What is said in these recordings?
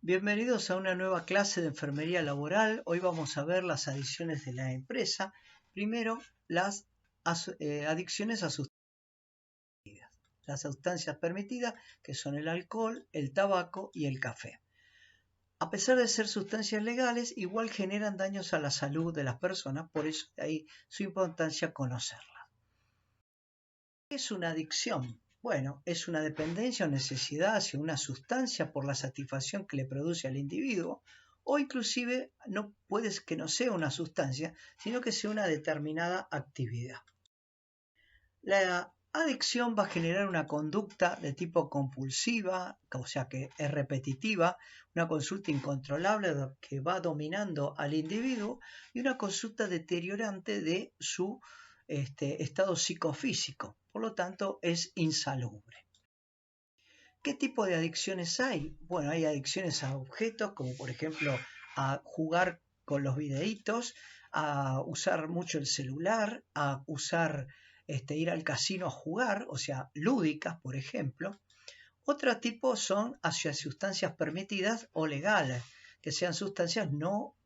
Bienvenidos a una nueva clase de enfermería laboral. Hoy vamos a ver las adicciones de la empresa. Primero, las adicciones a sustancias. Las sustancias permitidas, que son el alcohol, el tabaco y el café. A pesar de ser sustancias legales, igual generan daños a la salud de las personas, por eso de ahí su importancia conocerla. ¿Qué es una adicción? Bueno, es una dependencia o necesidad hacia una sustancia por la satisfacción que le produce al individuo, o inclusive no puede que no sea una sustancia, sino que sea una determinada actividad. La adicción va a generar una conducta de tipo compulsiva, o sea que es repetitiva, una conducta incontrolable que va dominando al individuo y una conducta deteriorante de su estado psicofísico. Por lo tanto, es insalubre. ¿Qué tipo de adicciones hay? Bueno, hay adicciones a objetos, como por ejemplo a jugar con los videitos, a usar mucho el celular, a usar ir al casino a jugar, o sea, lúdicas, por ejemplo. Otro tipo son hacia sustancias permitidas o legales, que sean sustancias no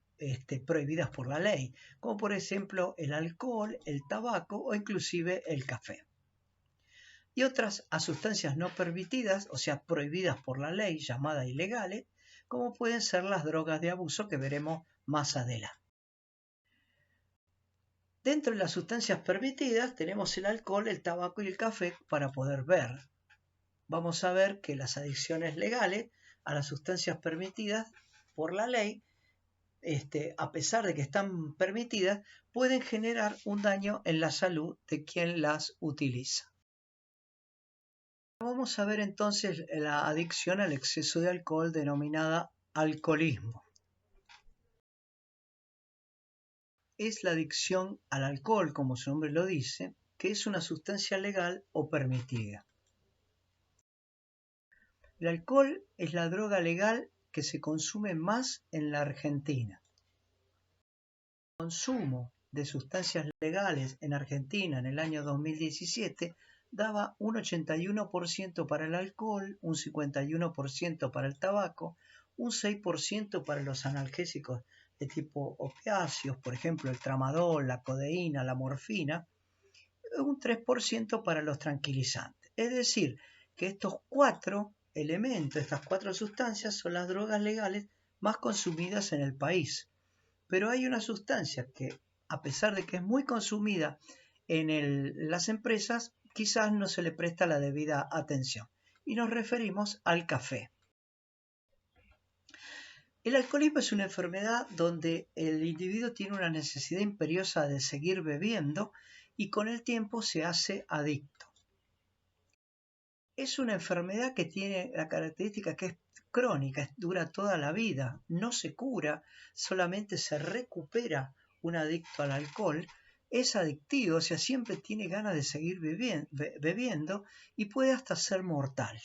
prohibidas por la ley, como por ejemplo el alcohol, el tabaco o inclusive el café. Y otras a sustancias no permitidas, o sea, prohibidas por la ley, llamadas ilegales, como pueden ser las drogas de abuso que veremos más adelante. Dentro de las sustancias permitidas tenemos el alcohol, el tabaco y el café para poder ver. Vamos a ver que las adicciones legales a las sustancias permitidas por la ley, a pesar de que están permitidas, pueden generar un daño en la salud de quien las utiliza. Vamos a ver entonces la adicción al exceso de alcohol denominada alcoholismo. Es la adicción al alcohol, como su nombre lo dice, que es una sustancia legal o permitida. El alcohol es la droga legal que se consume más en la Argentina. El consumo de sustancias legales en Argentina en el año 2017 daba un 81% para el alcohol, un 51% para el tabaco, un 6% para los analgésicos de tipo opiáceos, por ejemplo el tramadol, la codeína, la morfina, un 3% para los tranquilizantes. Es decir, que estos cuatro elementos, estas cuatro sustancias son las drogas legales más consumidas en el país. Pero hay una sustancia que, a pesar de que es muy consumida en las empresas, quizás no se le presta la debida atención. Y nos referimos al café. El alcoholismo es una enfermedad donde el individuo tiene una necesidad imperiosa de seguir bebiendo y con el tiempo se hace adicto. Es una enfermedad que tiene la característica que es crónica, dura toda la vida, no se cura, solamente se recupera un adicto al alcohol, es adictivo, o sea, siempre tiene ganas de seguir bebiendo y puede hasta ser mortal.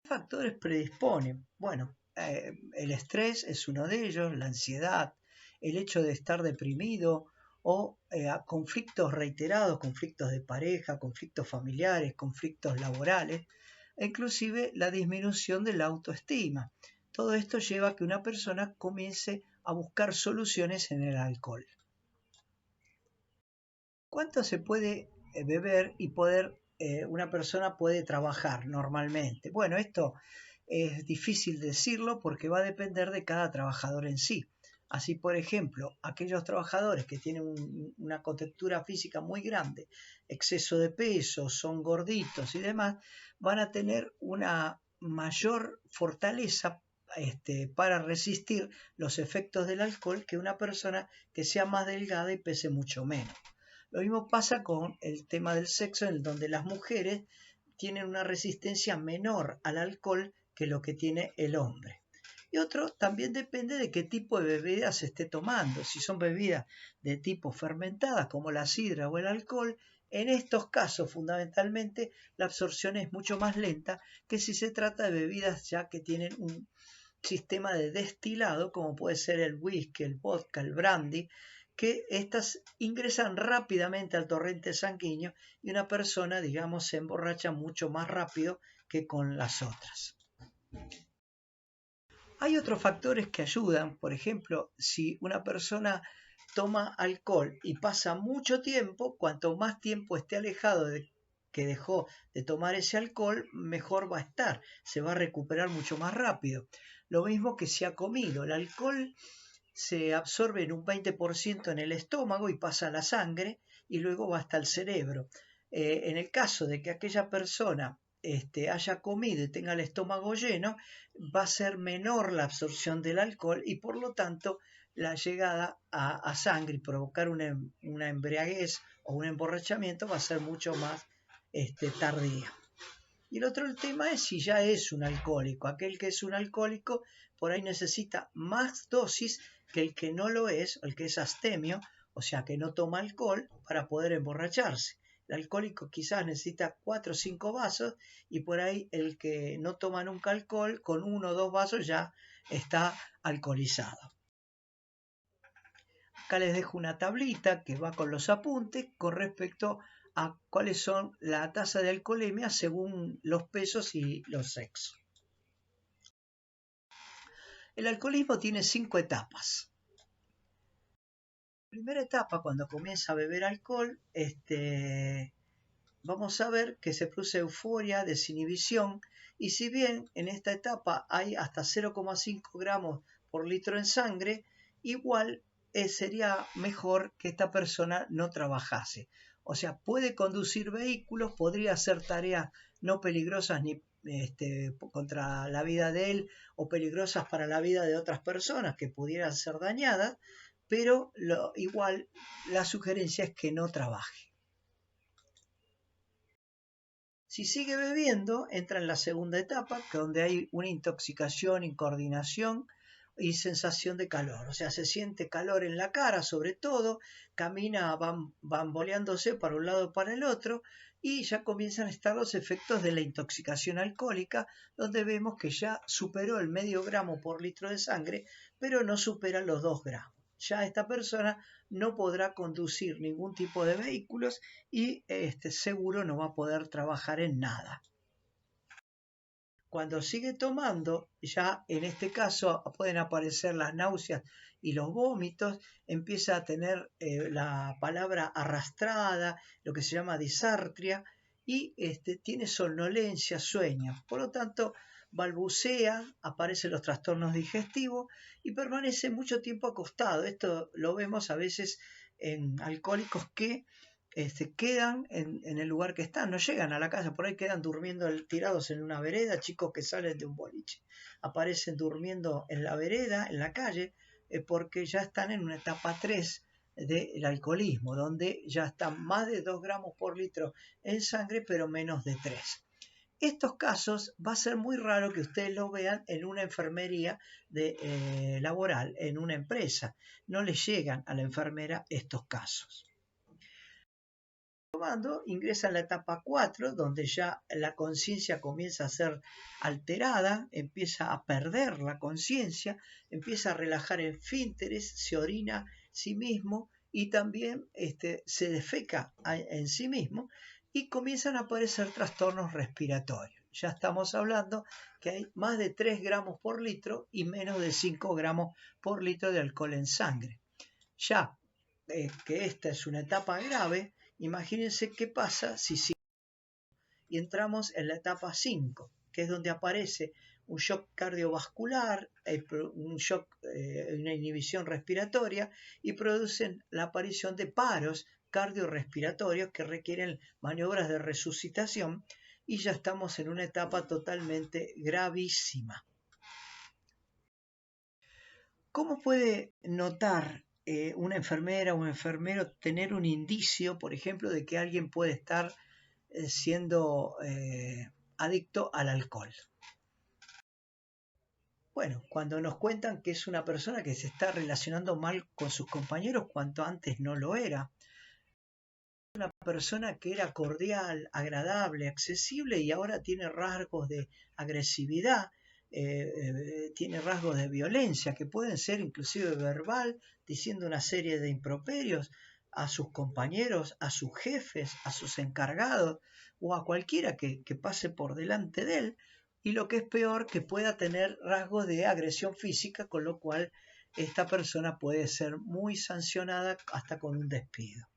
¿Qué factores predisponen? Bueno, el estrés es uno de ellos, la ansiedad, el hecho de estar deprimido o conflictos reiterados, conflictos de pareja, conflictos familiares, conflictos laborales, e inclusive la disminución de la autoestima. Todo esto lleva a que una persona comience a buscar soluciones en el alcohol. ¿Cuánto se puede beber y una persona puede trabajar normalmente? Bueno, esto es difícil decirlo porque va a depender de cada trabajador en sí. Así, por ejemplo, aquellos trabajadores que tienen una contextura física muy grande, exceso de peso, son gorditos y demás, van a tener una mayor fortaleza para resistir los efectos del alcohol que una persona que sea más delgada y pese mucho menos. Lo mismo pasa con el tema del sexo, en donde las mujeres tienen una resistencia menor al alcohol que lo que tiene el hombre. Y otro también depende de qué tipo de bebidas se esté tomando. Si son bebidas de tipo fermentadas como la sidra o el alcohol, en estos casos fundamentalmente la absorción es mucho más lenta que si se trata de bebidas ya que tienen un sistema de destilado como puede ser el whisky, el vodka, el brandy, que estas ingresan rápidamente al torrente sanguíneo y una persona, digamos, se emborracha mucho más rápido que con las otras. Hay otros factores que ayudan, por ejemplo, si una persona toma alcohol y pasa mucho tiempo, cuanto más tiempo esté alejado de que dejó de tomar ese alcohol, mejor va a estar, se va a recuperar mucho más rápido. Lo mismo que si ha comido, el alcohol se absorbe en un 20% en el estómago y pasa a la sangre y luego va hasta el cerebro. En el caso de que aquella persona haya comido y tenga el estómago lleno, va a ser menor la absorción del alcohol y por lo tanto la llegada a sangre y provocar una embriaguez o un emborrachamiento va a ser mucho más tardía. Y el otro tema es si ya es un alcohólico. Aquel que es un alcohólico por ahí necesita más dosis que el que no lo es, el que es astemio, o sea que no toma alcohol para poder emborracharse. El alcohólico quizás necesita 4 o 5 vasos y por ahí el que no toma nunca alcohol, con 1 o 2 vasos ya está alcoholizado. Acá les dejo una tablita que va con los apuntes con respecto a cuáles son la tasa de alcoholemia según los pesos y los sexos. El alcoholismo tiene 5 etapas. La primera etapa, cuando comienza a beber alcohol, vamos a ver que se produce euforia, desinhibición, y si bien en esta etapa hay hasta 0,5 gramos por litro en sangre, igual sería mejor que esta persona no trabajase. O sea, puede conducir vehículos, podría hacer tareas no peligrosas ni contra la vida de él o peligrosas para la vida de otras personas que pudieran ser dañadas, pero igual la sugerencia es que no trabaje. Si sigue bebiendo, entra en la segunda etapa, donde hay una intoxicación, incoordinación y sensación de calor. O sea, se siente calor en la cara, sobre todo, camina bamboleándose para un lado o para el otro, y ya comienzan a estar los efectos de la intoxicación alcohólica, donde vemos que ya superó el medio gramo por litro de sangre, pero no supera los 2 gramos. Ya esta persona no podrá conducir ningún tipo de vehículos y seguro no va a poder trabajar en nada. Cuando sigue tomando, ya en este caso pueden aparecer las náuseas y los vómitos, empieza a tener la palabra arrastrada, lo que se llama disartria, y tiene somnolencia, sueños. Por lo tanto, balbucea, aparecen los trastornos digestivos y permanece mucho tiempo acostado. Esto lo vemos a veces en alcohólicos que quedan en el lugar que están, no llegan a la casa, por ahí quedan durmiendo tirados en una vereda, chicos que salen de un boliche, aparecen durmiendo en la vereda, en la calle, porque ya están en una etapa 3 del alcoholismo, donde ya están más de 2 gramos por litro en sangre, pero menos de 3. Estos casos va a ser muy raro que ustedes los vean en una enfermería laboral, en una empresa. No les llegan a la enfermera estos casos. Tomando, ingresa en la etapa 4, donde ya la conciencia comienza a ser alterada, empieza a perder la conciencia, empieza a relajar esfínteres, se orina sí mismo y también se defeca en sí mismo y comienzan a aparecer trastornos respiratorios. Ya estamos hablando que hay más de 3 gramos por litro y menos de 5 gramos por litro de alcohol en sangre. Ya que esta es una etapa grave, imagínense qué pasa si y entramos en la etapa 5, que es donde aparece un shock cardiovascular, un shock, una inhibición respiratoria y producen la aparición de paros cardiorrespiratorios que requieren maniobras de resucitación y ya estamos en una etapa totalmente gravísima. ¿Cómo puede notar una enfermera o un enfermero tener un indicio, por ejemplo, de que alguien puede estar siendo adicto al alcohol? Bueno, cuando nos cuentan que es una persona que se está relacionando mal con sus compañeros cuanto antes no lo era. Una persona que era cordial, agradable, accesible y ahora tiene rasgos de agresividad, tiene rasgos de violencia que pueden ser inclusive verbal, diciendo una serie de improperios a sus compañeros, a sus jefes, a sus encargados o a cualquiera que pase por delante de él, y lo que es peor, que pueda tener rasgos de agresión física, con lo cual esta persona puede ser muy sancionada hasta con un despido.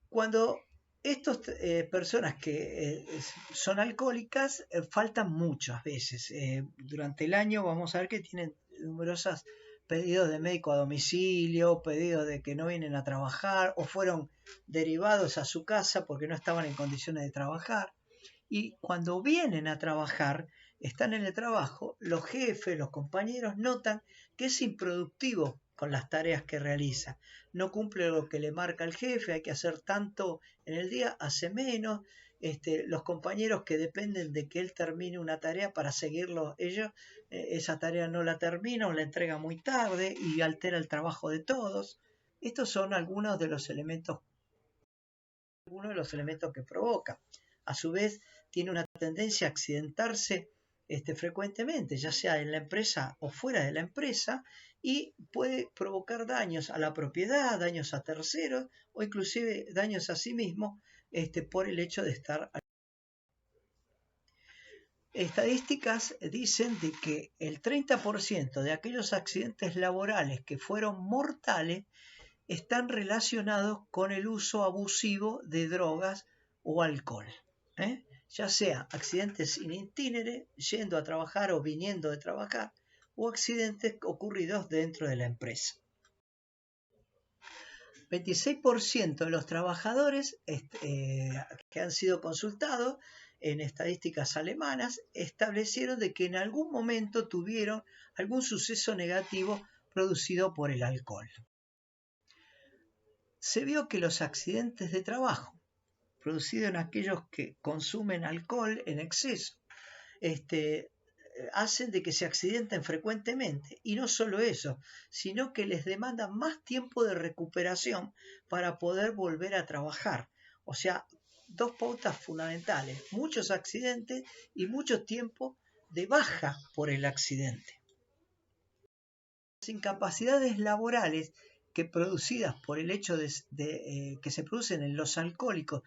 Cuando estas personas que son alcohólicas faltan muchas veces. Durante el año vamos a ver que tienen numerosos pedidos de médico a domicilio, pedidos de que no vienen a trabajar o fueron derivados a su casa porque no estaban en condiciones de trabajar. Y cuando vienen a trabajar, están en el trabajo, los jefes, los compañeros notan que es improductivo con las tareas que realiza. No cumple lo que le marca el jefe, hay que hacer tanto en el día, hace menos. Los compañeros que dependen de que él termine una tarea para seguirlo ellos, esa tarea no la termina o la entrega muy tarde y altera el trabajo de todos. Estos son algunos de los elementos que provoca. A su vez, tiene una tendencia a accidentarse frecuentemente, ya sea en la empresa o fuera de la empresa, y puede provocar daños a la propiedad, daños a terceros o inclusive daños a sí mismo por el hecho de estar. Estadísticas dicen de que el 30% de aquellos accidentes laborales que fueron mortales están relacionados con el uso abusivo de drogas o alcohol, ya sea accidentes in itinere, yendo a trabajar o viniendo de trabajar, o accidentes ocurridos dentro de la empresa. 26% de los trabajadores que han sido consultados en estadísticas alemanas establecieron de que en algún momento tuvieron algún suceso negativo producido por el alcohol. Se vio que los accidentes de trabajo producidos en aquellos que consumen alcohol en exceso hacen de que se accidenten frecuentemente, y no solo eso, sino que les demanda más tiempo de recuperación para poder volver a trabajar. O sea, dos pautas fundamentales: muchos accidentes y mucho tiempo de baja por el accidente. Las incapacidades laborales que producidas por el hecho que se producen en los alcohólicos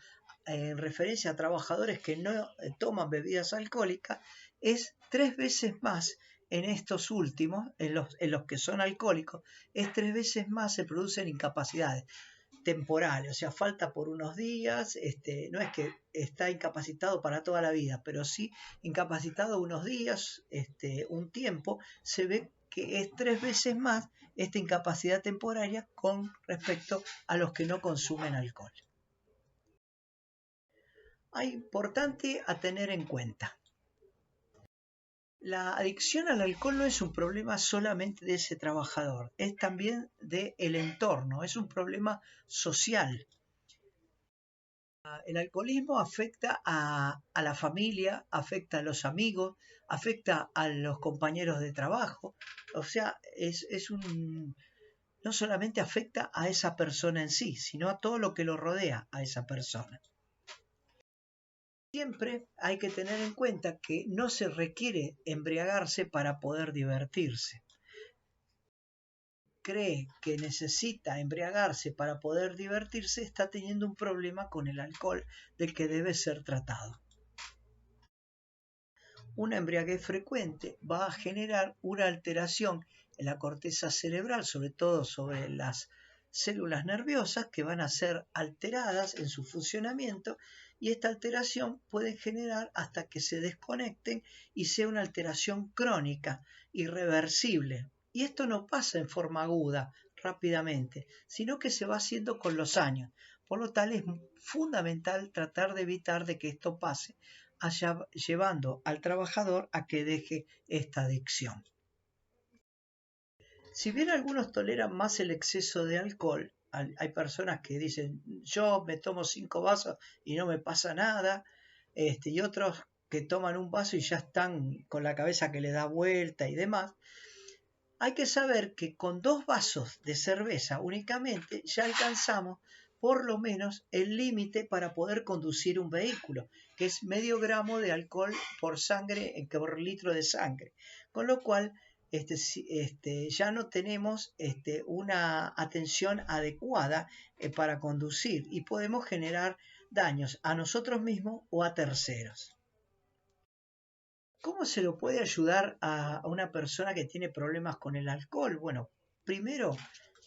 en referencia a trabajadores que no toman bebidas alcohólicas es 3 veces más en estos últimos, en los que son alcohólicos, es 3 veces más se producen incapacidades temporales, o sea, falta por unos días, no es que está incapacitado para toda la vida, pero sí incapacitado unos días, un tiempo, se ve que es 3 veces más esta incapacidad temporaria con respecto a los que no consumen alcohol. Hay importante a tener en cuenta. La adicción al alcohol no es un problema solamente de ese trabajador, es también del entorno, es un problema social. El alcoholismo afecta a la familia, afecta a los amigos, afecta a los compañeros de trabajo, o sea, no solamente afecta a esa persona en sí, sino a todo lo que lo rodea a esa persona. Siempre hay que tener en cuenta que no se requiere embriagarse para poder divertirse. Cree que necesita embriagarse para poder divertirse, está teniendo un problema con el alcohol del que debe ser tratado. Una embriaguez frecuente va a generar una alteración en la corteza cerebral, sobre todo sobre las células nerviosas, que van a ser alteradas en su funcionamiento, y esta alteración puede generar hasta que se desconecten y sea una alteración crónica, irreversible. Y esto no pasa en forma aguda, rápidamente, sino que se va haciendo con los años. Por lo tal, es fundamental tratar de evitar de que esto pase, llevando al trabajador a que deje esta adicción. Si bien algunos toleran más el exceso de alcohol, hay personas que dicen: yo me tomo 5 vasos y no me pasa nada, y otros que toman un vaso y ya están con la cabeza que le da vuelta y demás. Hay que saber que con 2 vasos de cerveza únicamente ya alcanzamos por lo menos el límite para poder conducir un vehículo, que es medio gramo de alcohol por litro de sangre, con lo cual ya no tenemos una atención adecuada para conducir y podemos generar daños a nosotros mismos o a terceros. ¿Cómo se lo puede ayudar a una persona que tiene problemas con el alcohol? Bueno, primero,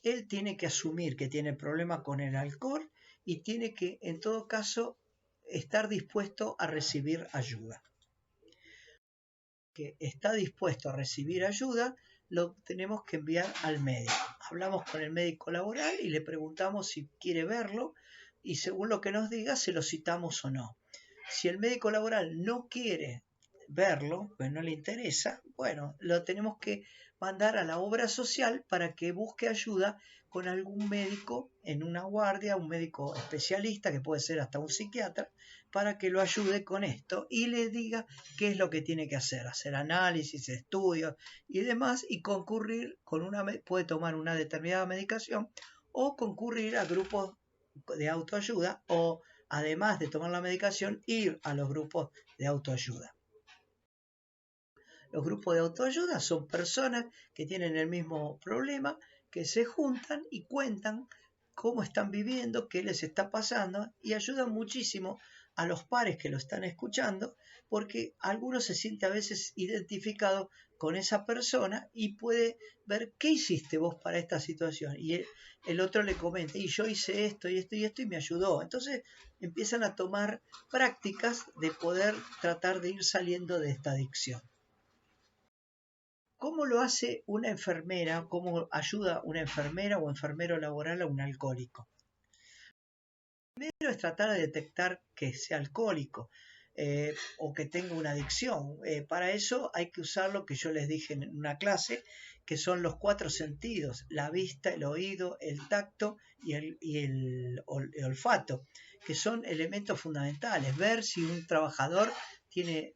él tiene que asumir que tiene problemas con el alcohol y tiene que, en todo caso, estar dispuesto a recibir ayuda. Que está dispuesto a recibir ayuda, lo tenemos que enviar al médico. Hablamos con el médico laboral y le preguntamos si quiere verlo y según lo que nos diga se lo citamos o no. Si el médico laboral no quiere verlo, pues no le interesa, bueno, lo tenemos que mandar a la obra social para que busque ayuda con algún médico en una guardia, un médico especialista, que puede ser hasta un psiquiatra, para que lo ayude con esto y le diga qué es lo que tiene que hacer análisis, estudios y demás, y concurrir puede tomar una determinada medicación o concurrir a grupos de autoayuda o, además de tomar la medicación, ir a los grupos de autoayuda. Los grupos de autoayuda son personas que tienen el mismo problema, que se juntan y cuentan cómo están viviendo, qué les está pasando y ayudan muchísimo a los pares que lo están escuchando porque alguno se siente a veces identificado con esa persona y puede ver qué hiciste vos para esta situación y el otro le comenta y yo hice esto y esto y esto y me ayudó. Entonces empiezan a tomar prácticas de poder tratar de ir saliendo de esta adicción. ¿Cómo lo hace una enfermera? ¿Cómo ayuda una enfermera o enfermero laboral a un alcohólico? Primero es tratar de detectar que sea alcohólico o que tenga una adicción. Para eso hay que usar lo que yo les dije en una clase, que son los 4 sentidos: la vista, el oído, el tacto y el olfato, que son elementos fundamentales. Ver si un trabajador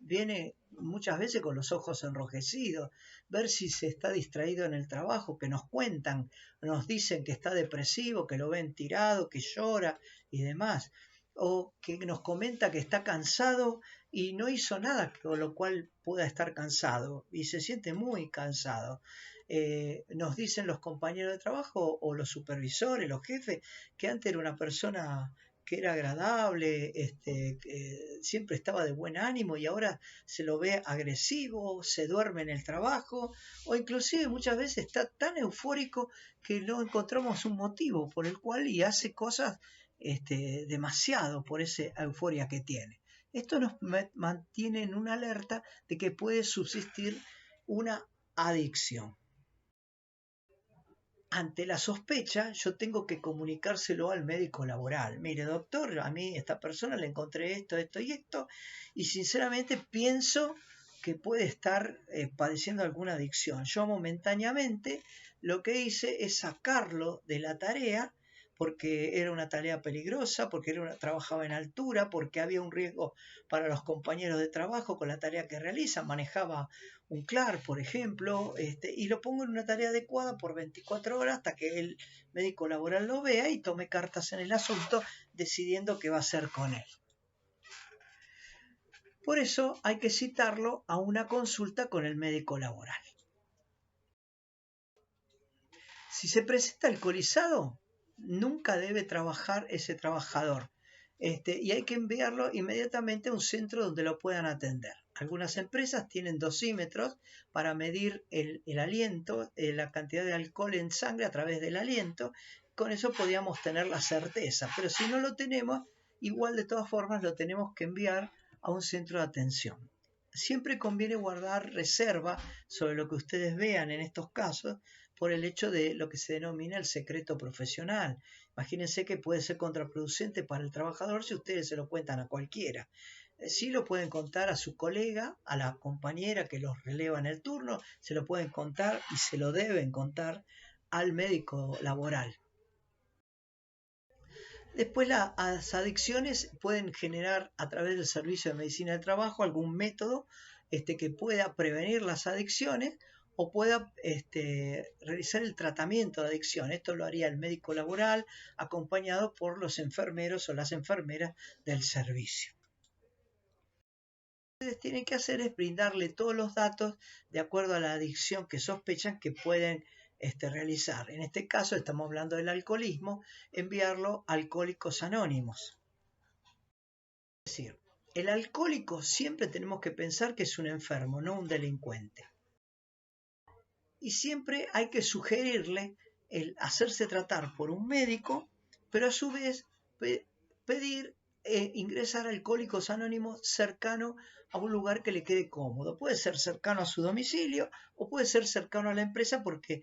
viene muchas veces con los ojos enrojecidos, ver si se está distraído en el trabajo, que nos cuentan, nos dicen que está depresivo, que lo ven tirado, que llora y demás, o que nos comenta que está cansado y no hizo nada, con lo cual pueda estar cansado y se siente muy cansado. Nos dicen los compañeros de trabajo o los supervisores, los jefes, que antes era una persona que era agradable, siempre estaba de buen ánimo y ahora se lo ve agresivo, se duerme en el trabajo o inclusive muchas veces está tan eufórico que no encontramos un motivo por el cual y hace cosas demasiado por esa euforia que tiene. Esto nos mantiene en una alerta de que puede subsistir una adicción. Ante la sospecha, yo tengo que comunicárselo al médico laboral. Mire, doctor, a mí esta persona le encontré esto, esto y esto, y sinceramente pienso que puede estar padeciendo alguna adicción. Yo momentáneamente lo que hice es sacarlo de la tarea porque era una tarea peligrosa, porque trabajaba en altura, porque había un riesgo para los compañeros de trabajo con la tarea que realiza, manejaba un CLAR, por ejemplo, y lo pongo en una tarea adecuada por 24 horas hasta que el médico laboral lo vea y tome cartas en el asunto, decidiendo qué va a hacer con él. Por eso hay que citarlo a una consulta con el médico laboral. Si se presenta alcoholizado, nunca debe trabajar ese trabajador y hay que enviarlo inmediatamente a un centro donde lo puedan atender. Algunas empresas tienen dosímetros para medir el aliento, la cantidad de alcohol en sangre a través del aliento. Con eso podríamos tener la certeza, pero si no lo tenemos, igual de todas formas lo tenemos que enviar a un centro de atención. Siempre conviene guardar reserva sobre lo que ustedes vean en estos casos por el hecho de lo que se denomina el secreto profesional. Imagínense que puede ser contraproducente para el trabajador si ustedes se lo cuentan a cualquiera. Sí lo pueden contar a su colega, a la compañera que los releva en el turno, se lo pueden contar y se lo deben contar al médico laboral. Después las adicciones pueden generar a través del servicio de medicina del trabajo algún método que pueda prevenir las adicciones o pueda realizar el tratamiento de adicción. Esto lo haría el médico laboral acompañado por los enfermeros o las enfermeras del servicio. Lo que ustedes tienen que hacer es brindarle todos los datos de acuerdo a la adicción que sospechan que pueden realizar. En este caso estamos hablando del alcoholismo, enviarlo a Alcohólicos Anónimos. Es decir, el alcohólico siempre tenemos que pensar que es un enfermo, no un delincuente. Y siempre hay que sugerirle el hacerse tratar por un médico, pero a su vez pedir ingresar a Alcohólicos Anónimos cercano a un lugar que le quede cómodo. Puede ser cercano a su domicilio o puede ser cercano a la empresa porque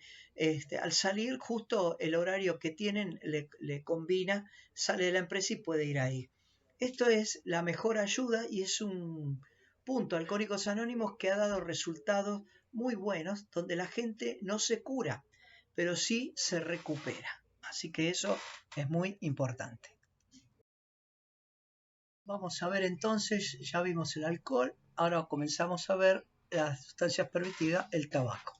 al salir justo el horario que tienen le combina, sale de la empresa y puede ir ahí. Esto es la mejor ayuda y es un punto Alcohólicos Anónimos que ha dado resultados muy buenos donde la gente no se cura, pero sí se recupera. Así que eso es muy importante. Vamos a ver entonces, ya vimos el alcohol, ahora comenzamos a ver las sustancias permitidas, el tabaco.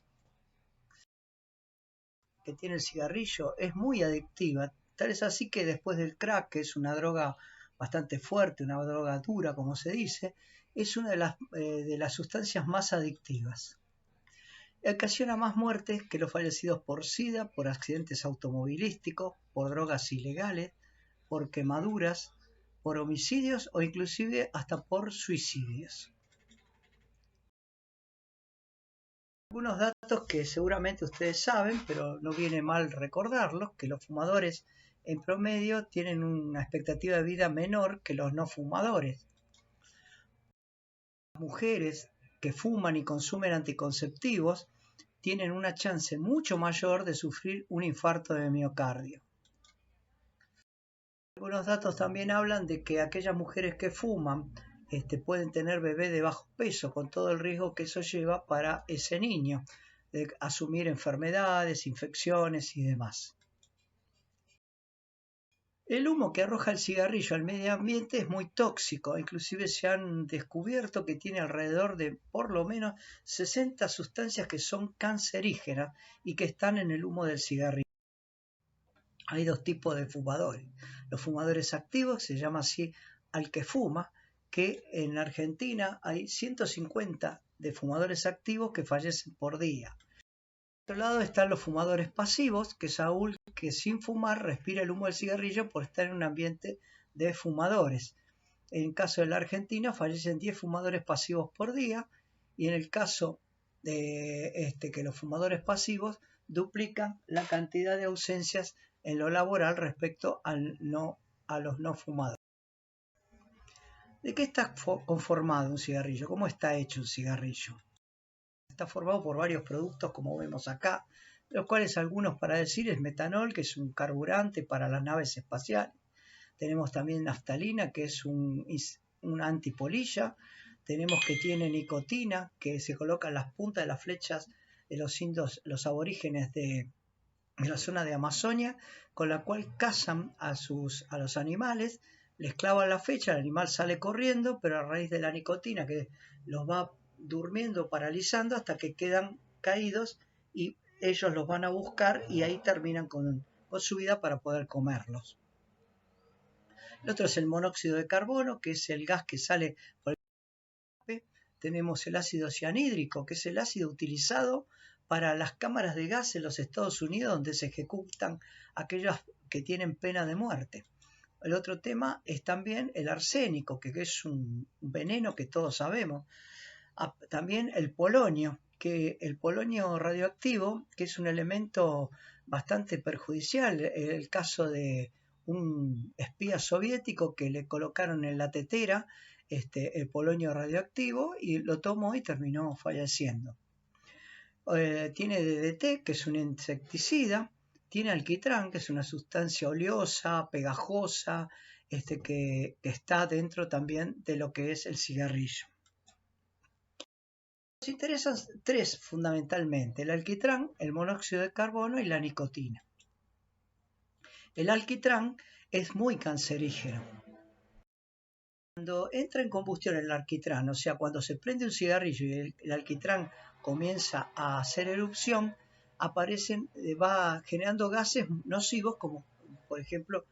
Que tiene el cigarrillo es muy adictiva, tal es así que después del crack, que es una droga bastante fuerte, una droga dura como se dice, es una de las sustancias más adictivas. Ocasiona más muertes que los fallecidos por SIDA, por accidentes automovilísticos, por drogas ilegales, por quemaduras, por homicidios o inclusive hasta por suicidios. Algunos datos que seguramente ustedes saben, pero no viene mal recordarlos, que los fumadores en promedio tienen una expectativa de vida menor que los no fumadores. Las mujeres que fuman y consumen anticonceptivos tienen una chance mucho mayor de sufrir un infarto de miocardio. Algunos datos también hablan de que aquellas mujeres que fuman pueden tener bebés de bajo peso, con todo el riesgo que eso lleva para ese niño, de asumir enfermedades, infecciones y demás. El humo que arroja el cigarrillo al medio ambiente es muy tóxico, inclusive se han descubierto que tiene alrededor de por lo menos 60 sustancias que son cancerígenas y que están en el humo del cigarrillo. Hay dos tipos de fumadores. Los fumadores activos, se llama así al que fuma, que en Argentina hay 150 de fumadores activos que fallecen por día. Por otro lado están los fumadores pasivos, que es Saúl, que sin fumar respira el humo del cigarrillo por estar en un ambiente de fumadores. En el caso de la Argentina fallecen 10 fumadores pasivos por día y en el caso de que los fumadores pasivos duplican la cantidad de ausencias en lo laboral respecto a los no fumadores. ¿De qué está conformado un cigarrillo? ¿Cómo está hecho un cigarrillo? Está formado por varios productos, como vemos acá, de los cuales algunos para decir es metanol, que es un carburante para las naves espaciales. Tenemos también naftalina, que es una antipolilla. Tenemos que tiene nicotina, que se coloca en las puntas de las flechas de los indios, los aborígenes de la zona de Amazonia, con la cual cazan a los animales, les clavan la flecha, el animal sale corriendo, pero a raíz de la nicotina que los va durmiendo, paralizando, hasta que quedan caídos y ellos los van a buscar y ahí terminan con su vida para poder comerlos. El otro es el monóxido de carbono, que es el gas que sale por el escape. Tenemos el ácido cianhídrico, que es el ácido utilizado para las cámaras de gas en los Estados Unidos, donde se ejecutan aquellos que tienen pena de muerte. El otro tema es también el arsénico, que es un veneno que todos sabemos. También el polonio, que el polonio radioactivo, que es un elemento bastante perjudicial. El caso de un espía soviético que le colocaron en la tetera el polonio radioactivo y lo tomó y terminó falleciendo. Tiene DDT, que es un insecticida. Tiene alquitrán, que es una sustancia oleosa, pegajosa, que está dentro también de lo que es el cigarrillo. Nos interesan tres fundamentalmente: el alquitrán, el monóxido de carbono y la nicotina. El alquitrán es muy cancerígeno. Cuando entra en combustión el alquitrán, o sea, cuando se prende un cigarrillo y el alquitrán comienza a hacer erupción, va generando gases nocivos como por ejemplo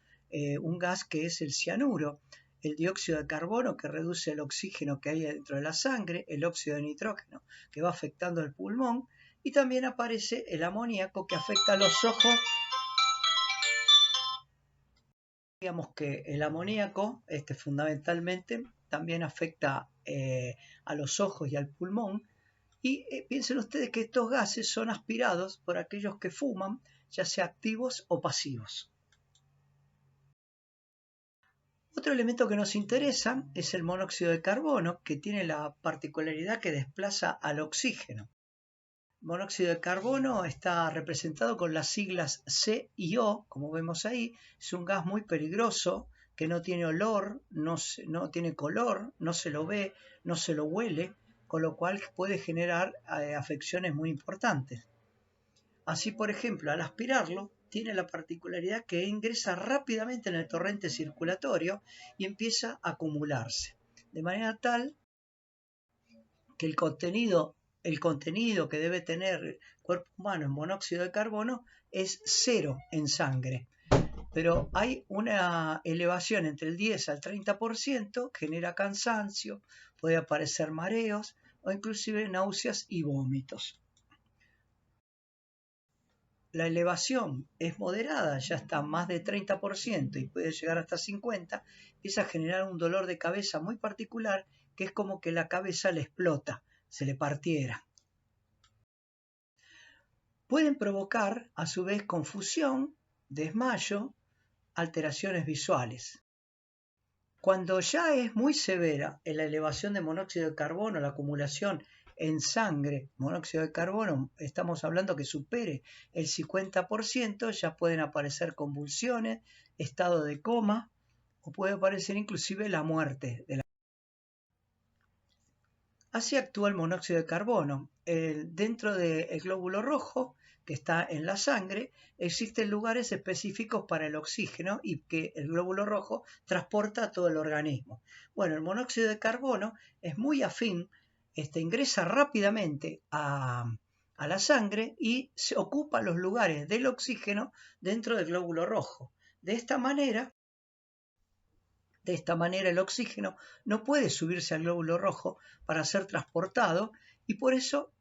un gas que es el cianuro, el dióxido de carbono que reduce el oxígeno que hay dentro de la sangre, el óxido de nitrógeno que va afectando el pulmón y también aparece el amoníaco que afecta a los ojos. Digamos que el amoníaco fundamentalmente también afecta a los ojos y al pulmón. Y piensen ustedes que estos gases son aspirados por aquellos que fuman, ya sea activos o pasivos. Otro elemento que nos interesa es el monóxido de carbono, que tiene la particularidad que desplaza al oxígeno. El monóxido de carbono está representado con las siglas C y O, como vemos ahí. Es un gas muy peligroso que no tiene olor, no tiene color, no se lo ve, no se lo huele, con lo cual puede generar afecciones muy importantes. Así, por ejemplo, al aspirarlo, tiene la particularidad que ingresa rápidamente en el torrente circulatorio y empieza a acumularse, de manera tal que el contenido que debe tener el cuerpo humano en monóxido de carbono es 0 en sangre. Pero hay una elevación entre el 10 al 30%, genera cansancio, puede aparecer mareos o inclusive náuseas y vómitos. La elevación es moderada, ya está más de 30% y puede llegar hasta 50%, empieza a generar un dolor de cabeza muy particular que es como que la cabeza le explota, se le partiera. Pueden provocar a su vez confusión, desmayo, alteraciones visuales. Cuando ya es muy severa en la elevación de monóxido de carbono, la acumulación en sangre, monóxido de carbono, estamos hablando que supere el 50%, ya pueden aparecer convulsiones, estado de coma o puede aparecer inclusive la muerte. Así actúa el monóxido de carbono. Dentro del glóbulo rojo, que está en la sangre, existen lugares específicos para el oxígeno y que el glóbulo rojo transporta a todo el organismo. Bueno, el monóxido de carbono es muy afín, ingresa rápidamente a la sangre y se ocupa los lugares del oxígeno dentro del glóbulo rojo. De esta manera el oxígeno no puede subirse al glóbulo rojo para ser transportado y por eso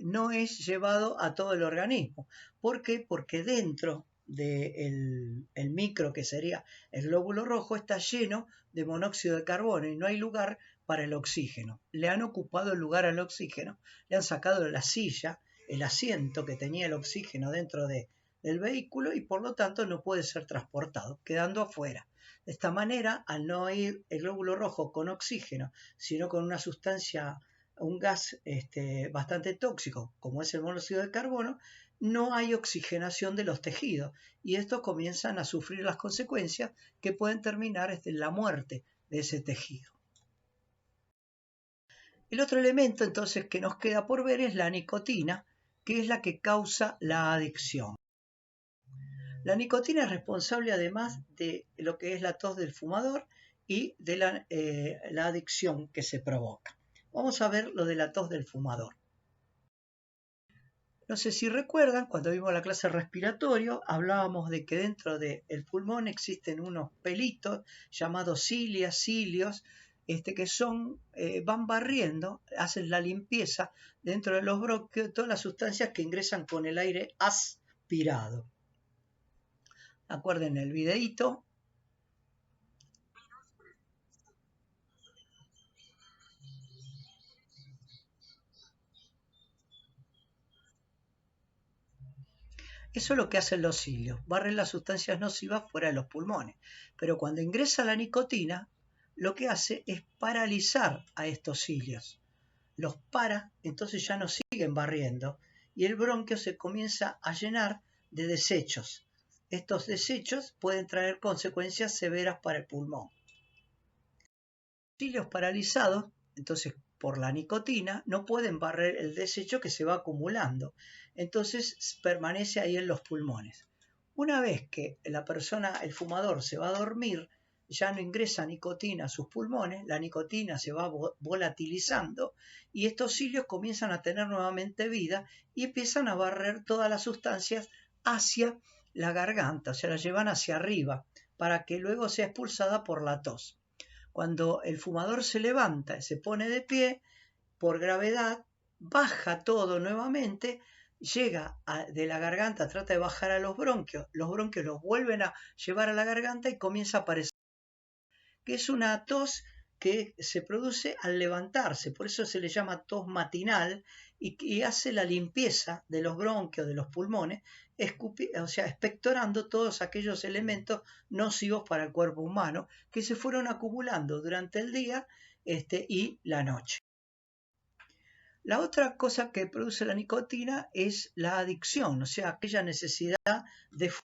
no es llevado a todo el organismo. ¿Por qué? Porque dentro del micro, que sería el glóbulo rojo, está lleno de monóxido de carbono y no hay lugar para el oxígeno. Le han ocupado el lugar al oxígeno, le han sacado la silla, el asiento que tenía el oxígeno dentro del vehículo y por lo tanto no puede ser transportado, quedando afuera. De esta manera, al no ir el glóbulo rojo con oxígeno, sino con una sustancia, un gas bastante tóxico, como es el monóxido de carbono, no hay oxigenación de los tejidos y estos comienzan a sufrir las consecuencias que pueden terminar en la muerte de ese tejido. El otro elemento entonces que nos queda por ver es la nicotina, que es la que causa la adicción. La nicotina es responsable además de lo que es la tos del fumador y de la adicción que se provoca. Vamos a ver lo de la tos del fumador. No sé si recuerdan, cuando vimos la clase respiratorio, hablábamos de que dentro del pulmón existen unos pelitos llamados cilios, que van barriendo, hacen la limpieza dentro de los bronquios de todas las sustancias que ingresan con el aire aspirado. Acuerden el videíto. Eso es lo que hacen los cilios, barren las sustancias nocivas fuera de los pulmones. Pero cuando ingresa la nicotina, lo que hace es paralizar a estos cilios. Los para, entonces ya no siguen barriendo y el bronquio se comienza a llenar de desechos. Estos desechos pueden traer consecuencias severas para el pulmón. Los cilios paralizados, entonces por la nicotina, no pueden barrer el desecho que se va acumulando. Entonces permanece ahí en los pulmones. Una vez que el fumador se va a dormir, ya no ingresa nicotina a sus pulmones, la nicotina se va volatilizando y estos cilios comienzan a tener nuevamente vida y empiezan a barrer todas las sustancias hacia la garganta, o sea, las llevan hacia arriba para que luego sea expulsada por la tos. Cuando el fumador se levanta y se pone de pie, por gravedad, baja todo nuevamente, llega de la garganta, trata de bajar a los bronquios los vuelven a llevar a la garganta y comienza a aparecer, que es una tos que se produce al levantarse, por eso se le llama tos matinal y hace la limpieza de los bronquios, de los pulmones, o sea, expectorando todos aquellos elementos nocivos para el cuerpo humano que se fueron acumulando durante el día y la noche. La otra cosa que produce la nicotina es la adicción, o sea, aquella necesidad de fumar.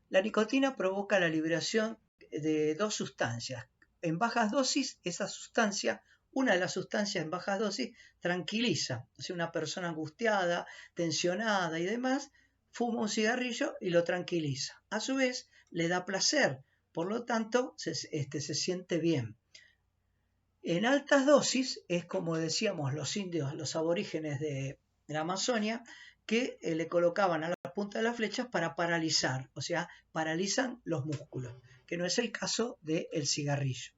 La nicotina provoca la liberación de dos sustancias. En bajas dosis, una de las sustancias en bajas dosis tranquiliza. O sea, una persona angustiada, tensionada y demás, fuma un cigarrillo y lo tranquiliza. A su vez, le da placer, por lo tanto, se siente bien. En altas dosis, es como decíamos los indios, los aborígenes de la Amazonia, que le colocaban a la punta de las flechas para paralizar, o sea, paralizan los músculos, que no es el caso del cigarrillo.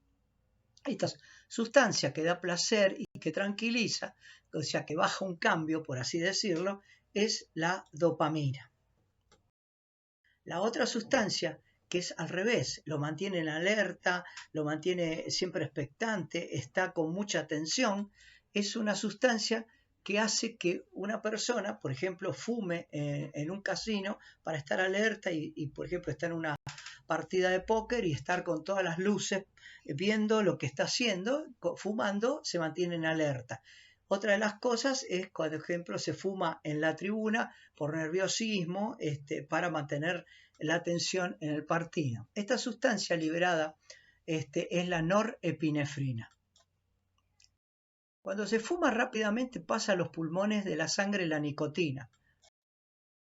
Esta sustancia que da placer y que tranquiliza, o sea, que baja un cambio, por así decirlo, es la dopamina. La otra sustancia, que es al revés, lo mantiene en alerta, lo mantiene siempre expectante, está con mucha atención, es una sustancia que hace que una persona, por ejemplo, fume en un casino para estar alerta y, por ejemplo, estar en una partida de póker y estar con todas las luces viendo lo que está haciendo, fumando, se mantiene en alerta. Otra de las cosas es, por ejemplo, se fuma en la tribuna por nerviosismo para mantener la atención en el partido. Esta sustancia liberada es la norepinefrina. Cuando se fuma rápidamente pasa a los pulmones de la sangre la nicotina.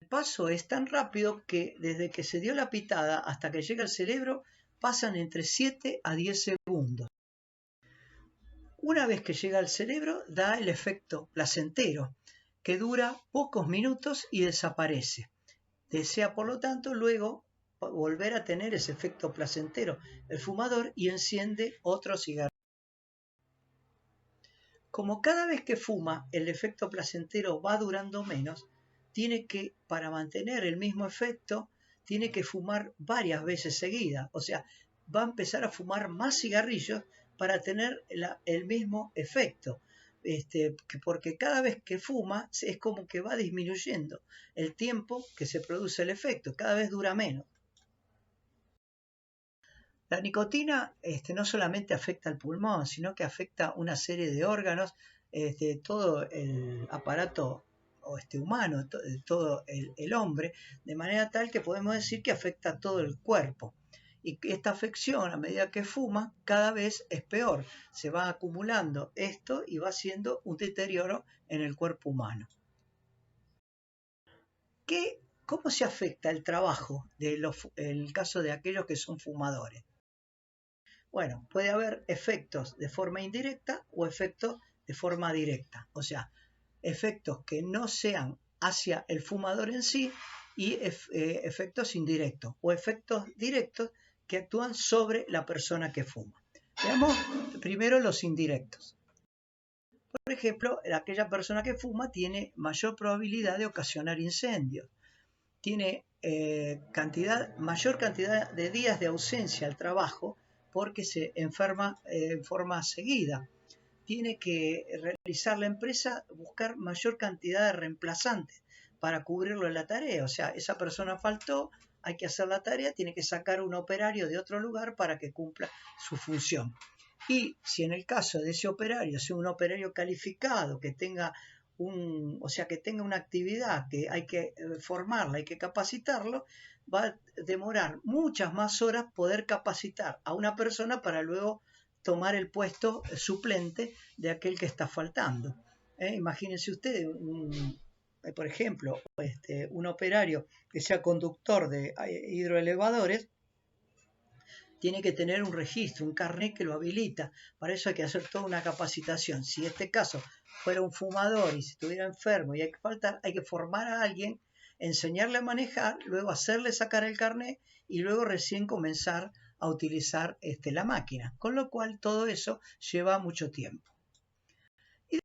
El paso es tan rápido que desde que se dio la pitada hasta que llega al cerebro pasan entre 7 a 10 segundos. Una vez que llega al cerebro da el efecto placentero, que dura pocos minutos y desaparece. Desea, por lo tanto, luego volver a tener ese efecto placentero el fumador y enciende otro cigarrillo. Como cada vez que fuma el efecto placentero va durando menos, para mantener el mismo efecto, tiene que fumar varias veces seguidas. O sea, va a empezar a fumar más cigarrillos para tener el mismo efecto. Porque cada vez que fuma es como que va disminuyendo el tiempo que se produce el efecto, cada vez dura menos. La nicotina no solamente afecta al pulmón, sino que afecta una serie de órganos, todo el aparato humano, todo el hombre, de manera tal que podemos decir que afecta a todo el cuerpo. Y esta afección, a medida que fuma, cada vez es peor. Se va acumulando esto y va haciendo un deterioro en el cuerpo humano. ¿Cómo se afecta el trabajo en el caso de aquellos que son fumadores? Bueno, puede haber efectos de forma indirecta o efectos de forma directa. O sea, efectos que no sean hacia el fumador en sí y efectos indirectos o efectos directos que actúan sobre la persona que fuma. Veamos primero los indirectos. Por ejemplo, aquella persona que fuma tiene mayor probabilidad de ocasionar incendios. Tiene mayor cantidad de días de ausencia al trabajo porque se enferma en forma seguida. Tiene que realizar la empresa, buscar mayor cantidad de reemplazantes para cubrirlo en la tarea. O sea, esa persona faltó, hay que hacer la tarea, tiene que sacar un operario de otro lugar para que cumpla su función. Y si en el caso de ese operario sea un operario calificado, que tenga una actividad que hay que formarla, hay que capacitarlo, va a demorar muchas más horas poder capacitar a una persona para luego tomar el puesto suplente de aquel que está faltando. Imagínense ustedes, por ejemplo, un operario que sea conductor de hidroelevadores, tiene que tener un registro, un carnet que lo habilita. Para eso hay que hacer toda una capacitación. Si este caso fuera un fumador y si estuviera enfermo y hay que faltar, hay que formar a alguien, enseñarle a manejar, luego hacerle sacar el carnet y luego recién comenzar a utilizar la máquina. Con lo cual todo eso lleva mucho tiempo. Y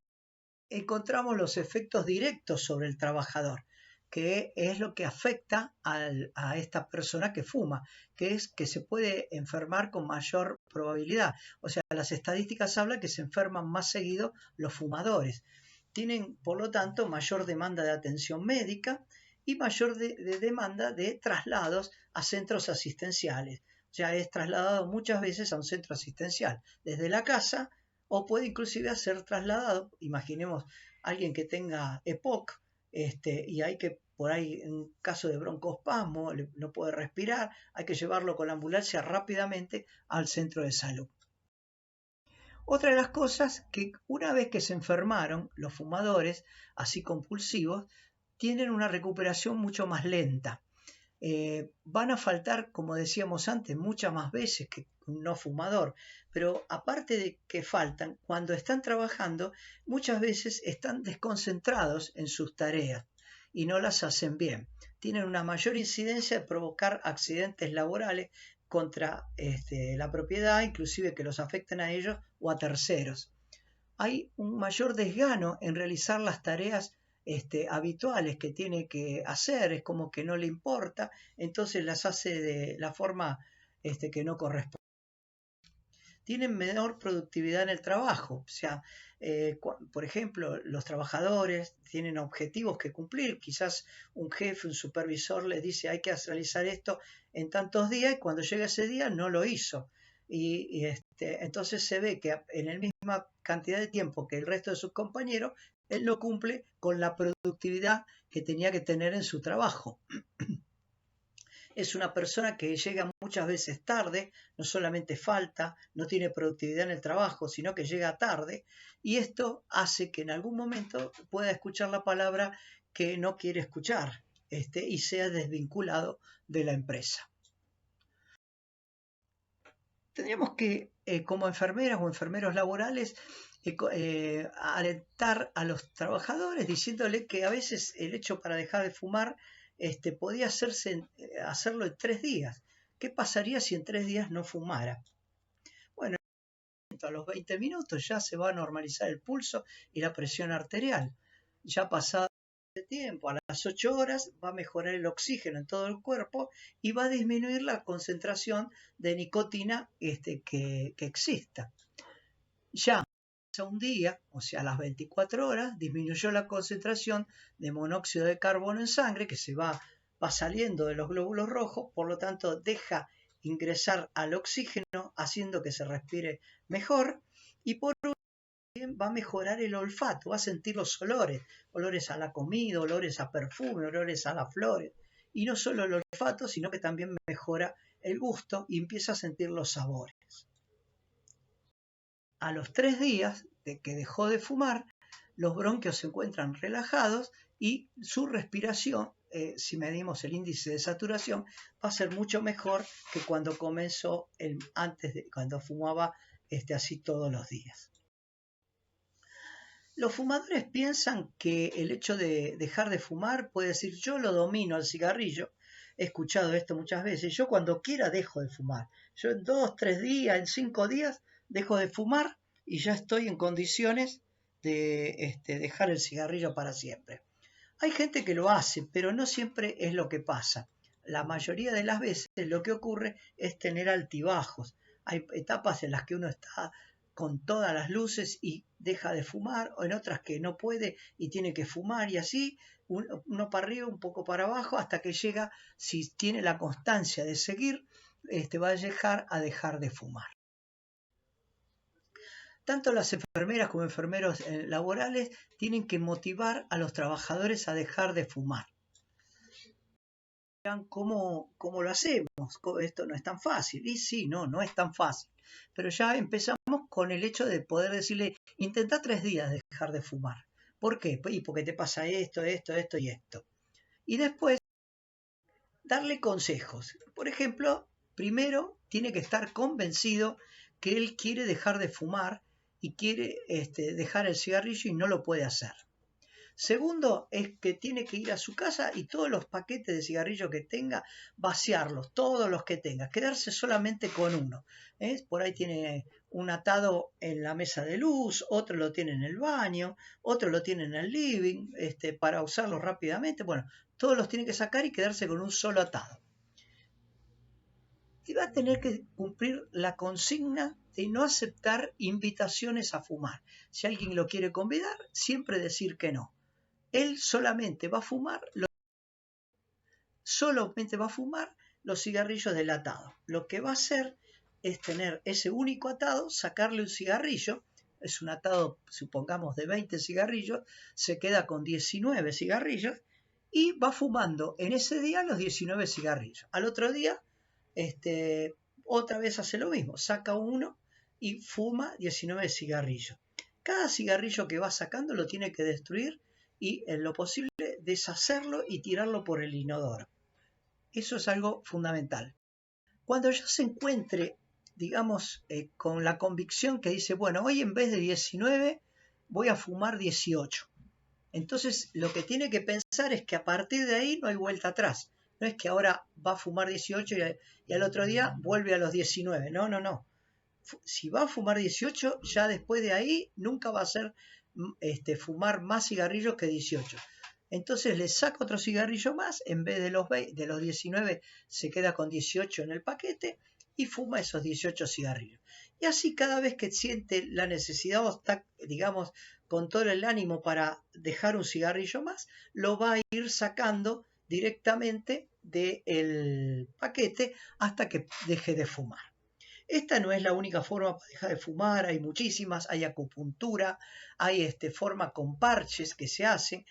encontramos los efectos directos sobre el trabajador, que es lo que afecta a esta persona que fuma, que es que se puede enfermar con mayor probabilidad. O sea, las estadísticas hablan que se enferman más seguido los fumadores. Tienen, por lo tanto, mayor demanda de atención médica y mayor de demanda de traslados a centros asistenciales. O sea, es trasladado muchas veces a un centro asistencial desde la casa o puede inclusive ser trasladado, imaginemos alguien que tenga EPOC, y hay que, por ahí, en caso de broncoespasmo, no puede respirar, hay que llevarlo con la ambulancia rápidamente al centro de salud. Otra de las cosas que una vez que se enfermaron, los fumadores, así compulsivos, tienen una recuperación mucho más lenta. Van a faltar, como decíamos antes, muchas más veces que un no fumador, pero aparte de que faltan, cuando están trabajando, muchas veces están desconcentrados en sus tareas y no las hacen bien. Tienen una mayor incidencia de provocar accidentes laborales contra la propiedad, inclusive que los afecten a ellos o a terceros. Hay un mayor desgano en realizar las tareas habituales que tiene que hacer, es como que no le importa, entonces las hace de la forma que no corresponde. Tienen menor productividad en el trabajo, o sea, por ejemplo, los trabajadores tienen objetivos que cumplir, quizás un jefe, un supervisor les dice hay que realizar esto en tantos días y cuando llega ese día no lo hizo. Entonces se ve que en la misma cantidad de tiempo que el resto de sus compañeros, él no cumple con la productividad que tenía que tener en su trabajo. Es una persona que llega muchas veces tarde, no solamente falta, no tiene productividad en el trabajo, sino que llega tarde, y esto hace que en algún momento pueda escuchar la palabra que no quiere escuchar, y sea desvinculado de la empresa. Tendríamos que, como enfermeras o enfermeros laborales, alentar a los trabajadores diciéndole que a veces el hecho para dejar de fumar podía hacerlo en 3 días. ¿Qué pasaría si en 3 días no fumara? Bueno, a los 20 minutos ya se va a normalizar el pulso y la presión arterial. Ya pasado tiempo, a las 8 horas, va a mejorar el oxígeno en todo el cuerpo y va a disminuir la concentración de nicotina que exista. Ya a un día, o sea, a las 24 horas, disminuyó la concentración de monóxido de carbono en sangre que va saliendo de los glóbulos rojos, por lo tanto deja ingresar al oxígeno haciendo que se respire mejor y por va a mejorar el olfato, va a sentir los olores, olores a la comida, olores a perfume, olores a las flores. Y no solo el olfato, sino que también mejora el gusto y empieza a sentir los sabores. A los 3 días de que dejó de fumar, los bronquios se encuentran relajados y su respiración, si medimos el índice de saturación, va a ser mucho mejor que cuando comenzó cuando fumaba así todos los días. Los fumadores piensan que el hecho de dejar de fumar puede decir yo lo domino al cigarrillo. He escuchado esto muchas veces. Yo cuando quiera dejo de fumar. Yo en 2, 3 días, en 5 días dejo de fumar y ya estoy en condiciones de dejar el cigarrillo para siempre. Hay gente que lo hace, pero no siempre es lo que pasa. La mayoría de las veces lo que ocurre es tener altibajos. Hay etapas en las que uno está con todas las luces y deja de fumar, o en otras que no puede y tiene que fumar y así, uno para arriba, un poco para abajo, hasta que llega, si tiene la constancia de seguir, va a llegar a dejar de fumar. Tanto las enfermeras como enfermeros laborales tienen que motivar a los trabajadores a dejar de fumar. ¿Cómo lo hacemos? Esto no es tan fácil. Y sí, no es tan fácil. Pero ya empezamos con el hecho de poder decirle, intenta 3 días dejar de fumar. ¿Por qué? Y porque te pasa esto y esto. Y después, darle consejos. Por ejemplo, primero tiene que estar convencido que él quiere dejar de fumar y quiere dejar el cigarrillo y no lo puede hacer. Segundo, es que tiene que ir a su casa y todos los paquetes de cigarrillos que tenga, vaciarlos, todos los que tenga, quedarse solamente con uno. Por ahí tiene un atado en la mesa de luz, otro lo tiene en el baño, otro lo tiene en el living, para usarlo rápidamente. Bueno, todos los tiene que sacar y quedarse con un solo atado. Y va a tener que cumplir la consigna de no aceptar invitaciones a fumar. Si alguien lo quiere convidar, siempre decir que no. Él solamente va a fumar los cigarrillos del atado. Lo que va a hacer es tener ese único atado, sacarle un cigarrillo, es un atado, supongamos, de 20 cigarrillos, se queda con 19 cigarrillos y va fumando en ese día los 19 cigarrillos. Al otro día, otra vez hace lo mismo, saca uno y fuma 19 cigarrillos. Cada cigarrillo que va sacando lo tiene que destruir y en lo posible deshacerlo y tirarlo por el inodoro. Eso es algo fundamental. Cuando ya se encuentre, digamos, con la convicción que dice, bueno, hoy en vez de 19 voy a fumar 18. Entonces lo que tiene que pensar es que a partir de ahí no hay vuelta atrás. No es que ahora va a fumar 18 y al otro día vuelve a los 19. No, no, no. Si va a fumar 18, ya después de ahí nunca va a ser fumar más cigarrillos que 18. Entonces le saca otro cigarrillo más, en vez de los 19 se queda con 18 en el paquete y fuma esos 18 cigarrillos. Y así cada vez que siente la necesidad o está, digamos, con todo el ánimo para dejar un cigarrillo más, lo va a ir sacando directamente del paquete hasta que deje de fumar. Esta no es la única forma para dejar de fumar, hay muchísimas, hay acupuntura, hay forma con parches que se hacen,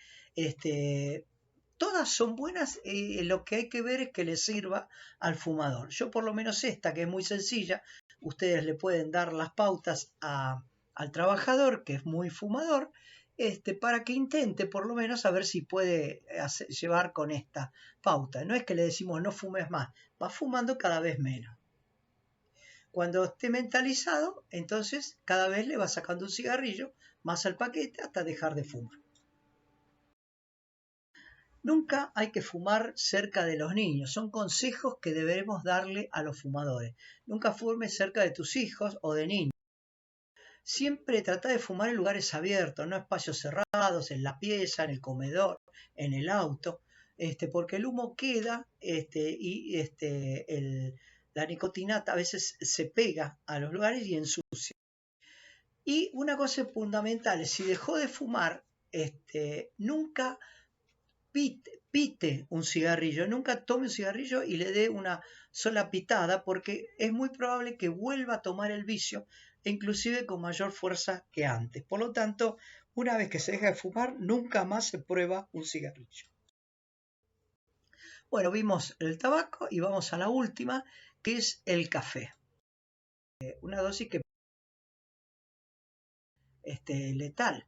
todas son buenas, lo que hay que ver es que le sirva al fumador. Yo por lo menos esta, que es muy sencilla, ustedes le pueden dar las pautas al trabajador, que es muy fumador, para que intente por lo menos a ver si puede llevar con esta pauta. No es que le decimos no fumes más, va fumando cada vez menos. Cuando esté mentalizado, entonces cada vez le va sacando un cigarrillo más al paquete hasta dejar de fumar. Nunca hay que fumar cerca de los niños. Son consejos que debemos darle a los fumadores. Nunca fumes cerca de tus hijos o de niños. Siempre trata de fumar en lugares abiertos, no espacios cerrados, en la pieza, en el comedor, en el auto, porque el humo queda y la nicotina a veces se pega a los lugares y ensucia. Y una cosa fundamental es, si dejó de fumar, nunca pite un cigarrillo, nunca tome un cigarrillo y le dé una sola pitada, porque es muy probable que vuelva a tomar el vicio, inclusive con mayor fuerza que antes. Por lo tanto, una vez que se deja de fumar, nunca más se prueba un cigarrillo. Bueno, vimos el tabaco y vamos a la última, que es el café. Una dosis que letal.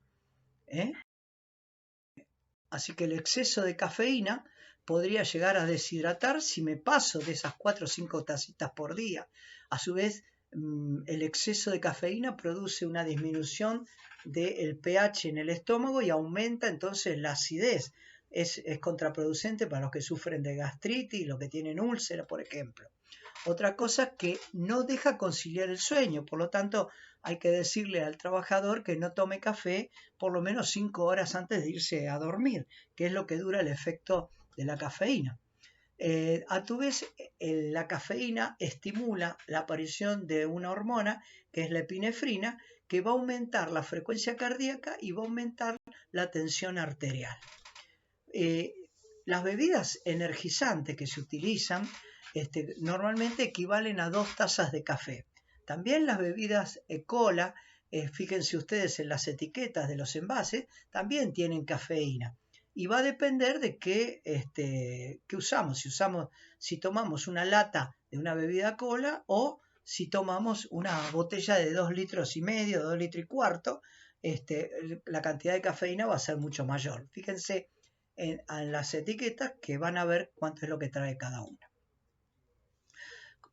Así que el exceso de cafeína podría llegar a deshidratar si me paso de esas 4 o 5 tacitas por día. A su vez, el exceso de cafeína produce una disminución del pH en el estómago y aumenta entonces la acidez. Es contraproducente para los que sufren de gastritis, los que tienen úlceras, por ejemplo. Otra cosa que no deja conciliar el sueño, por lo tanto hay que decirle al trabajador que no tome café por lo menos 5 horas antes de irse a dormir, que es lo que dura el efecto de la cafeína. A tu vez, la cafeína estimula la aparición de una hormona, que es la epinefrina, que va a aumentar la frecuencia cardíaca y va a aumentar la tensión arterial. Las bebidas energizantes que se utilizan normalmente equivalen a 2 tazas de café. También las bebidas cola, fíjense ustedes en las etiquetas de los envases, también tienen cafeína. Y va a depender de qué usamos. Si tomamos una lata de una bebida cola o si tomamos una botella de 2,5 litros, 2,5 litros, la cantidad de cafeína va a ser mucho mayor. Fíjense en las etiquetas, que van a ver cuánto es lo que trae cada una.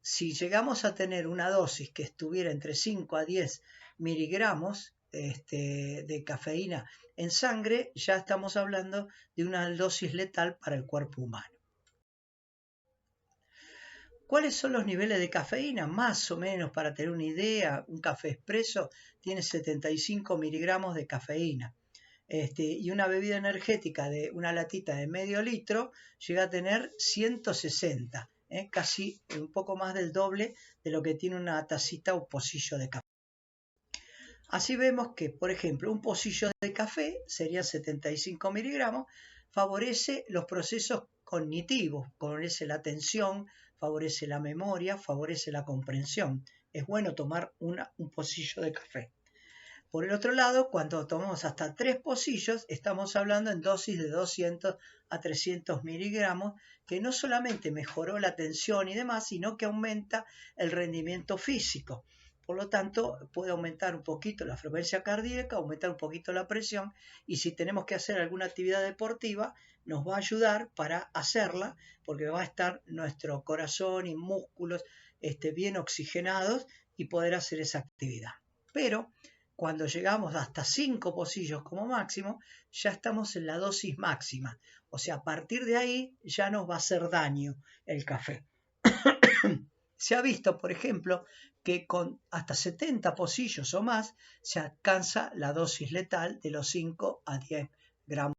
Si llegamos a tener una dosis que estuviera entre 5 a 10 miligramos de cafeína en sangre, ya estamos hablando de una dosis letal para el cuerpo humano. ¿Cuáles son los niveles de cafeína? Más o menos, para tener una idea, un café expreso tiene 75 miligramos de cafeína. Y una bebida energética de una latita de medio litro llega a tener 160, casi un poco más del doble de lo que tiene una tacita o pocillo de café. Así vemos que, por ejemplo, un pocillo de café sería 75 miligramos, favorece los procesos cognitivos, favorece la atención, favorece la memoria, favorece la comprensión. Es bueno tomar un pocillo de café. Por el otro lado, cuando tomamos hasta 3 pocillos, estamos hablando en dosis de 200 a 300 miligramos, que no solamente mejoró la atención y demás, sino que aumenta el rendimiento físico. Por lo tanto, puede aumentar un poquito la frecuencia cardíaca, aumentar un poquito la presión, y si tenemos que hacer alguna actividad deportiva, nos va a ayudar para hacerla, porque va a estar nuestro corazón y músculos bien oxigenados y poder hacer esa actividad. Pero cuando llegamos hasta 5 pocillos como máximo, ya estamos en la dosis máxima. O sea, a partir de ahí ya nos va a hacer daño el café. Se ha visto, por ejemplo, que con hasta 70 pocillos o más se alcanza la dosis letal de los 5 a 10 gramos.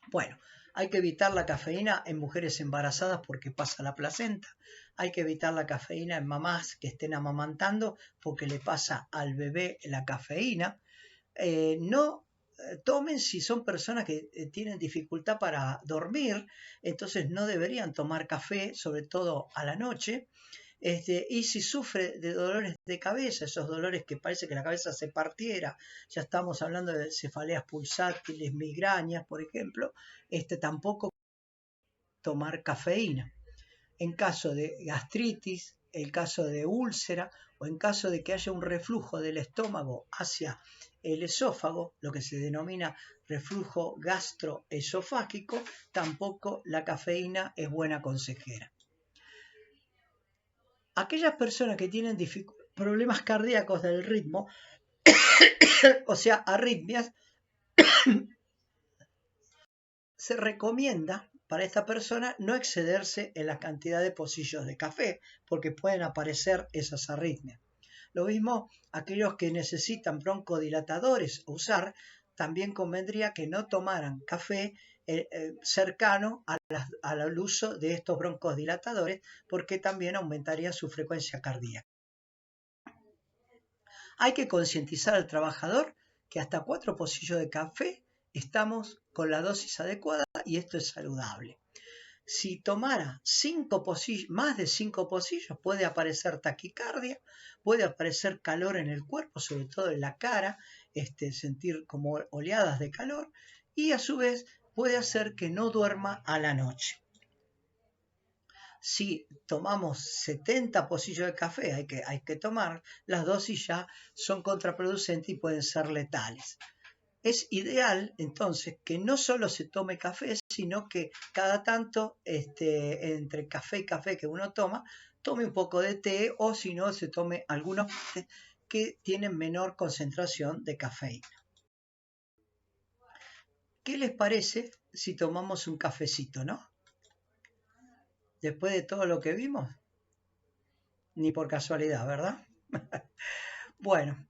Bueno, hay que evitar la cafeína en mujeres embarazadas porque pasa la placenta. Hay que evitar la cafeína en mamás que estén amamantando porque le pasa al bebé la cafeína. No tomen si son personas que tienen dificultad para dormir, entonces no deberían tomar café, sobre todo a la noche. Y si sufre de dolores de cabeza, esos dolores que parece que la cabeza se partiera, ya estamos hablando de cefaleas pulsátiles, migrañas, por ejemplo, tampoco tomar cafeína. En caso de gastritis, en caso de úlcera o en caso de que haya un reflujo del estómago hacia el esófago, lo que se denomina reflujo gastroesofágico, tampoco la cafeína es buena consejera. Aquellas personas que tienen problemas cardíacos del ritmo, o sea, arritmias, se recomienda para esta persona no excederse en la cantidad de pocillos de café, porque pueden aparecer esas arritmias. Lo mismo, aquellos que necesitan broncodilatadores usar, también convendría que no tomaran café cercano al uso de estos broncodilatadores, porque también aumentaría su frecuencia cardíaca. Hay que concientizar al trabajador que hasta 4 pocillos de café estamos con la dosis adecuada y esto es saludable. Si tomara 5 pocillos, más de 5 pocillos, puede aparecer taquicardia, puede aparecer calor en el cuerpo, sobre todo en la cara, sentir como oleadas de calor, y a su vez puede hacer que no duerma a la noche. Si tomamos 70 pocillos de café, hay que tomar, las dosis ya son contraproducentes y pueden ser letales. Es ideal, entonces, que no solo se tome café, sino que cada tanto, entre café y café que uno tome un poco de té o si no, se tome algunos que tienen menor concentración de cafeína. ¿Qué les parece si tomamos un cafecito, no? Después de todo lo que vimos, ni por casualidad, ¿verdad? Bueno,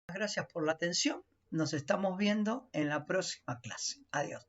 gracias por la atención. Nos estamos viendo en la próxima clase. Adiós.